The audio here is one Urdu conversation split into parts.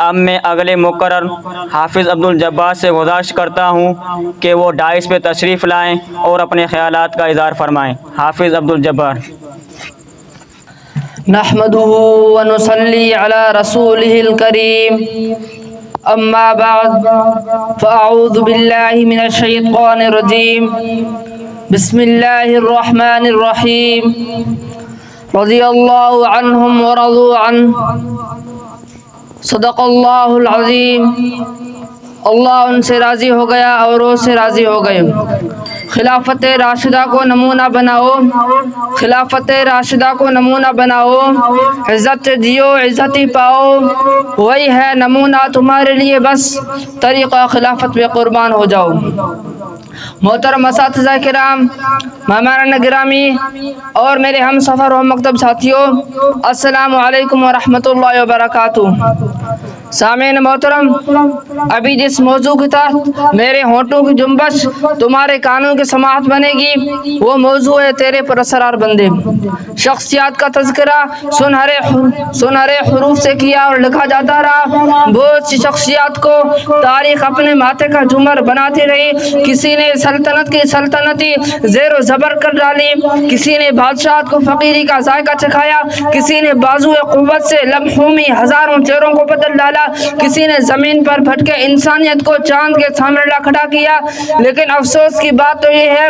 اب میں اگلے مقرر حافظ عبدالجبار سے گزارش کرتا ہوں کہ وہ ڈائس پہ تشریف لائیں اور اپنے خیالات کا اظہار فرمائیں۔ حافظ عبدالجبار۔ نحمده ونصلي على رسوله الكريم اما بعد فاعوذ بالله من الشيطان الرجيم بسم الله الرحمن الرحيم رضي الله عنهم ورضوا عنه صدق اللہ العظیم۔ اللہ ان سے راضی ہو گیا اور وہ سے راضی ہو گئے۔ خلافت راشدہ کو نمونہ بناؤ، خلافت راشدہ کو نمونہ بناؤ، عزت جیو عزت ہی پاؤ، وہی ہے نمونہ تمہارے لیے، بس طریقہ خلافت پہ قربان ہو جاؤ۔ محترم اساتذہ کرام، مہمان گرامی اور میرے ہم سفر و مکتب ساتھیوں، السلام علیکم ورحمۃ اللہ وبرکاتہ۔ سامعین محترم، ابھی جس موضوع کے تحت میرے ہونٹوں کی جنبش تمہارے کانوں کی سماعت بنے گی وہ موضوع ہے تیرے پر اسرار بندے۔ شخصیات کا تذکرہ سنہرے حروف سے کیا اور لکھا جاتا رہا۔ بہت سی شخصیات کو تاریخ اپنے ماتھے کا جمر بناتی رہی۔ کسی نے سلطنت کی سلطنتی زیر و زبر کر ڈالی، کسی نے بادشاہت کو فقیری کا ذائقہ چکھایا، کسی نے بازو قوت سے لمحوں میں ہزاروں چہروں کو بدل ڈالا، کسی نے زمین پر بھٹکے انسانیت کو چاند کے سامنے لا کھڑا کیا۔ لیکن افسوس کی بات تو یہ ہے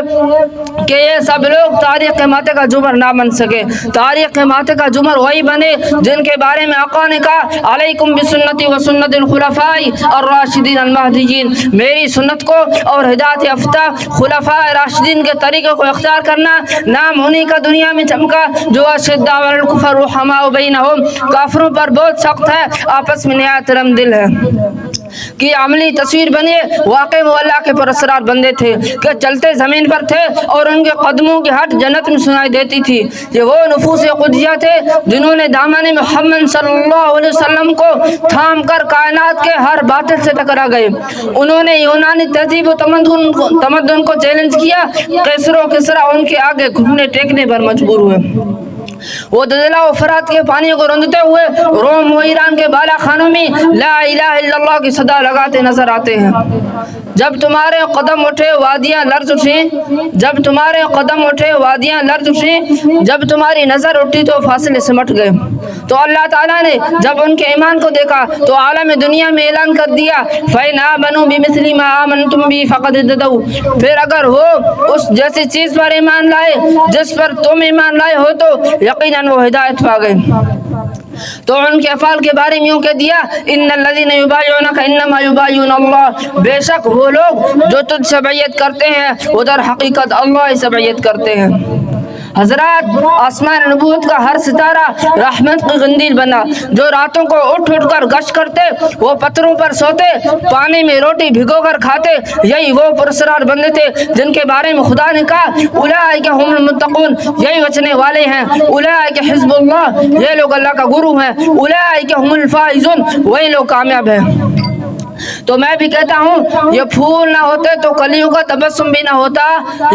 کہ یہ سب لوگ تاریخ کے ماتھے کا جمر نہ بن سکے۔ تاریخ کے ماتھے کا جمر وہی بنے جن کے بارے میں آقا نے کہا علیکم بسنتی و سنت الخلفاء الراشدین المہدیین، میری سنت کو اور ہدایت یافتہ خلفاء راشدین کے طریقے کو اختیار کرنا۔ نام انہی کا دنیا میں چمکا جو اشداء علی الکفر رحماء بینہم، کافروں پر بہت سخت ہے، آپس میں نہایت رحم دل ہے۔ کی عملی تصویر بنی، واقعی وہ اللہ کے پراسرار بندے تھے کہ چلتے زمین پر تھے اور ان کے قدموں کی ہٹ جنت میں سنائی دیتی تھی۔ یہ وہ نفوس قدسیہ تھے جنہوں نے دامن محمد صلی اللہ علیہ وسلم کو تھام کر کائنات کے ہر باطل سے ٹکرا گئے۔ انہوں نے یونانی تہذیب و تمدن کو چیلنج کیا۔ قیصر و کسریٰ ان کے آگے گھٹنے ٹیکنے پر مجبور ہوئے۔ وہ دجلہ و فرات کے پانی کو رندتے ہوئے روم و ایران کے بالا خانوں میں لا الہ الا اللہ کی صدا لگاتے نظر آتے ہیں۔ جب تمہارے قدم اٹھے وادیاں لرز اٹھیں، جب تمہارے قدم اٹھے وادیاں لرز اٹھیں، جب تمہاری نظر اٹھی تو فاصلے سمٹ گئے۔ تو اللہ تعالیٰ نے جب ان کے ایمان کو دیکھا تو عالم دنیا میں اعلان کر دیا فَإِنْ آمَنُوا بِمِثْلِ مَا آمَنْتُمْ بِهِ فَقَدِ اهْتَدَوْا، پھر اگر وہ اس جیسی چیز پر ایمان لائے جس پر تم ایمان لائے ہو تو یقیناً وہ ہدایت پا گئے۔ تو ان کے افعال کے بارے میں یوں کہہ دیا ان الذین یبایعونک انما یبایعون اللہ، بے شک وہ لوگ جو تجھ سے بیعت کرتے ہیں وہ در حقیقت اللہ سے بیعت کرتے ہیں۔ حضرات، آسمان نبوت کا ہر ستارہ رحمت کی قندیل بنا۔ جو راتوں کو اٹھ اٹھ کر گشت کرتے، وہ پتھروں پر سوتے، پانی میں روٹی بھگو کر کھاتے، یہی وہ پراسرار بندے تھے جن کے بارے میں خدا نے کہا اولئک هم المتقون، یہی بچنے والے ہیں۔ اولئک حزب اللہ، یہ لوگ اللہ کا گروہ ہیں۔ اولئک هم الفائزون، وہی لوگ کامیاب ہیں۔ تو میں بھی کہتا ہوں یہ پھول نہ ہوتے تو کلیوں کا تبسم بھی نہ ہوتا،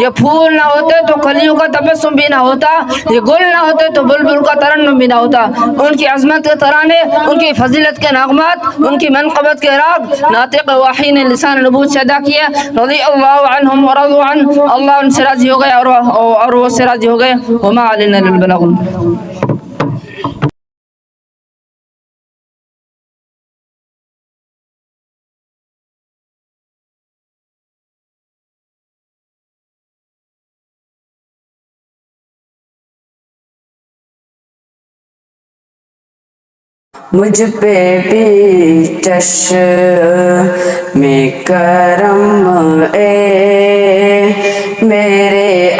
یہ پھول نہ ہوتے تو کلیوں کا تبسم بھی نہ ہوتا، یہ گل نہ ہوتے تو بلبل کا ترنم بھی نہ ہوتا۔ ان کی عظمت کے ترانے، ان کی فضیلت کے نغمات، ان کی منقبت کے راگ ناطق وحی نے لسان نبوت سے ادا کیا۔ رضی اللہ عنہم ورضوا عنہ، اللہ ان سے راضی ہو گئے اور وہ سے راضی ہو گئے۔ وما علینا الا البلاغ۔ مجھ پہ بھی چشم کرم اے میرے